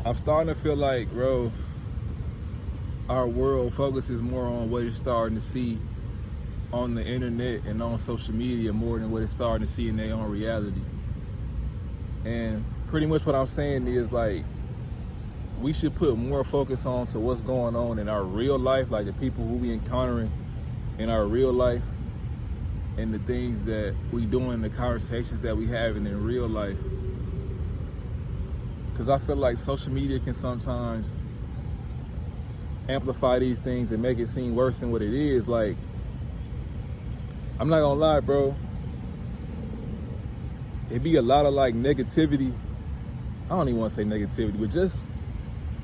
I'm starting to feel like, bro, our world focuses more on what it's starting to see on the internet and on social media more than what it's starting to see in their own reality. And pretty much what I'm saying is, like, we should put more focus on to what's going on in our real life, like the people who we encountering in our real life and the things that we doing, the conversations that we having in real life. Because I feel like social media can sometimes amplify these things and make it seem worse than what it is. Like, I'm not gonna lie, bro. It'd be a lot of like negativity. I don't even want to say negativity, but just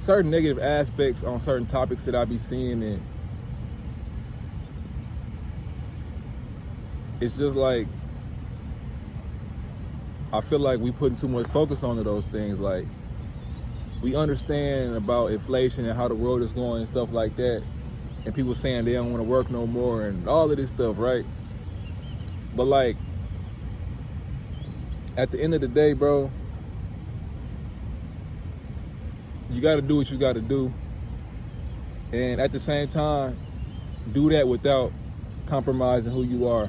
certain negative aspects on certain topics that I be seeing, and it's just like I feel like we putting too much focus onto those things. Like, we understand about inflation and how the world is going and stuff like that, and people saying they don't want to work no more and all of this stuff, right? But like, at the end of the day, bro, you got to do what you got to do, and at the same time, do that without compromising who you are,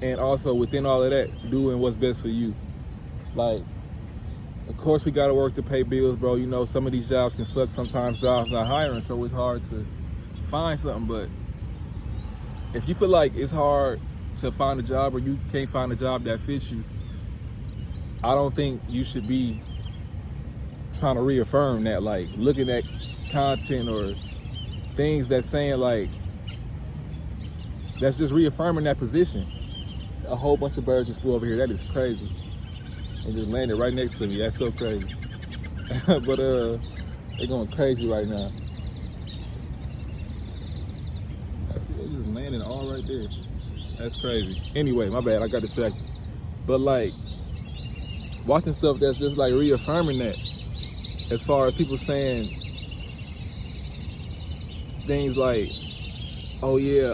and also within all of that, doing what's best for you. Like, of course, we got to work to pay bills, bro. You know, some of these jobs can suck. Sometimes jobs not hiring, so it's hard to find something. But if you feel like it's hard to find a job or you can't find a job that fits you, I don't think you should be trying to reaffirm that, like looking at content or things that's saying like, that's just reaffirming that position. A whole bunch of birds just flew over here. That is crazy. And just landed right next to me. That's so crazy. But they're going crazy right now. I see they just landing all right there. That's crazy. Anyway, my bad, I got distracted. But like, watching stuff that's just like reaffirming that, as far as people saying things like, oh yeah,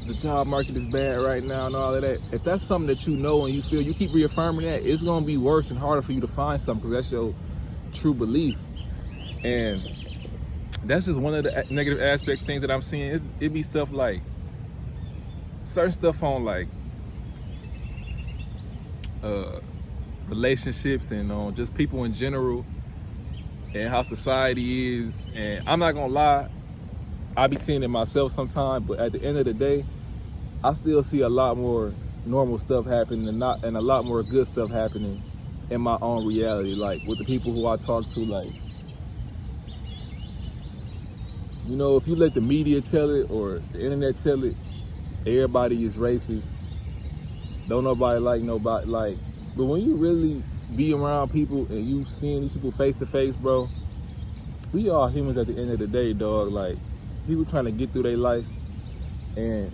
the job market is bad right now and all of that. If that's something that you know and you feel, you keep reaffirming that, it's gonna be worse and harder for you to find something, because that's your true belief. And that's just one of the negative aspects, things that I'm seeing. It be stuff like, certain stuff on like relationships and on just people in general and how society is. And I'm not gonna lie, I be seeing it myself sometimes, but at the end of the day, I still see a lot more normal stuff happening and a lot more good stuff happening in my own reality. Like with the people who I talk to, like, you know, if you let the media tell it or the internet tell it, everybody is racist. Don't nobody like nobody. Like, but when you really be around people and you seeing these people face to face, bro, we all humans at the end of the day, dog. Like, people trying to get through their life, and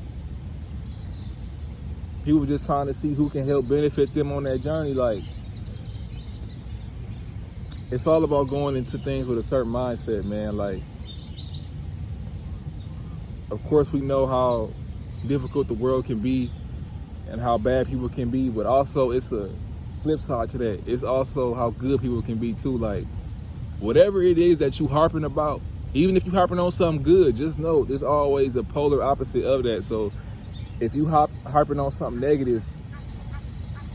people just trying to see who can help benefit them on that journey. Like, it's all about going into things with a certain mindset, man. Like, of course, we know how difficult the world can be and how bad people can be, but also it's a flip side to that. It's also how good people can be too. Like, whatever it is that you harping about, even if you harping on something good, just know there's always a polar opposite of that. So if you harping on something negative,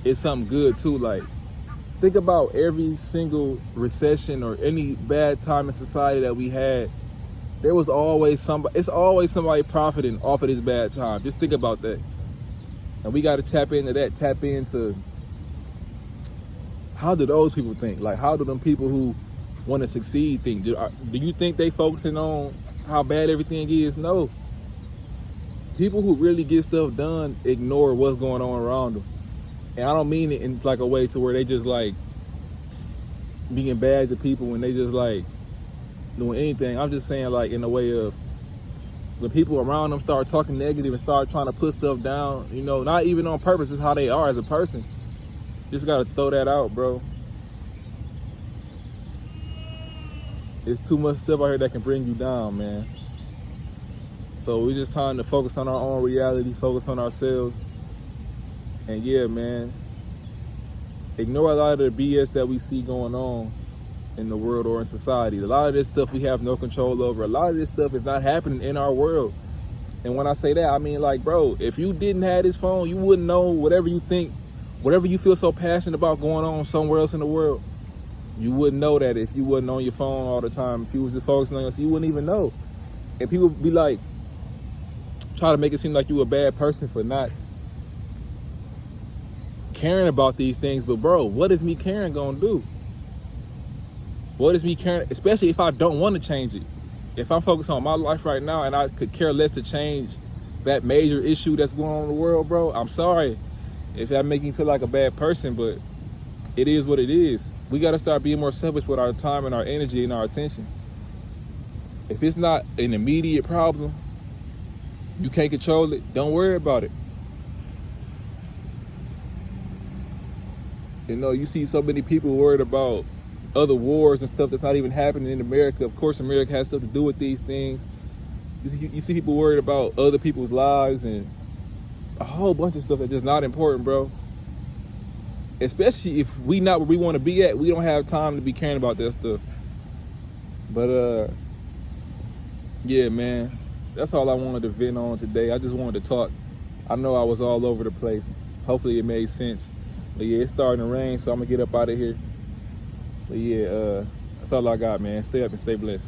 it's something good too. Like, think about every single recession or any bad time in society that we had. There was always somebody, it's always somebody profiting off of this bad time. Just think about that. And we got to tap into that, tap into how do those people think? Like, how do them people who want to succeed think? Do you think they focusing on how bad everything is? No. People who really get stuff done ignore what's going on around them. And I don't mean it in like a way to where they just like being bad to people when they just like doing anything. I'm just saying, like, in a way of when people around them start talking negative and start trying to put stuff down, you know, not even on purpose, it's how they are as a person. Just gotta throw that out, bro. It's too much stuff out here that can bring you down, man. So we're just trying to focus on our own reality, focus on ourselves. And yeah, man, ignore a lot of the BS that we see going on in the world or in society. A lot of this stuff we have no control over. A lot of this stuff is not happening in our world. And when I say that, I mean, like, bro, if you didn't have this phone, you wouldn't know whatever you think, whatever you feel so passionate about going on somewhere else in the world. You wouldn't know that if you wasn't on your phone all the time. If you was just focusing on yourself, you wouldn't even know. And people be like, try to make it seem like you a bad person for not caring about these things. But bro, what is me caring gonna do? What is me caring, especially if I don't want to change it? If I'm focused on my life right now and I could care less to change that major issue that's going on in the world, bro, I'm sorry if that make me feel like a bad person, but it is what it is. We got to start being more selfish with our time and our energy and our attention. If it's not an immediate problem, you can't control it, don't worry about it. You know, you see so many people worried about other wars and stuff that's not even happening in America. Of course, America has stuff to do with these things. You see people worried about other people's lives and a whole bunch of stuff that's just not important, bro. Especially if we not where we want to be at, we don't have time to be caring about that stuff. But yeah, man, that's all I wanted to vent on today. I just wanted to talk. I know I was all over the place. Hopefully it made sense. But yeah, it's starting to rain, so I'm gonna get up out of here. But yeah, that's all I got, man. Stay up and stay blessed.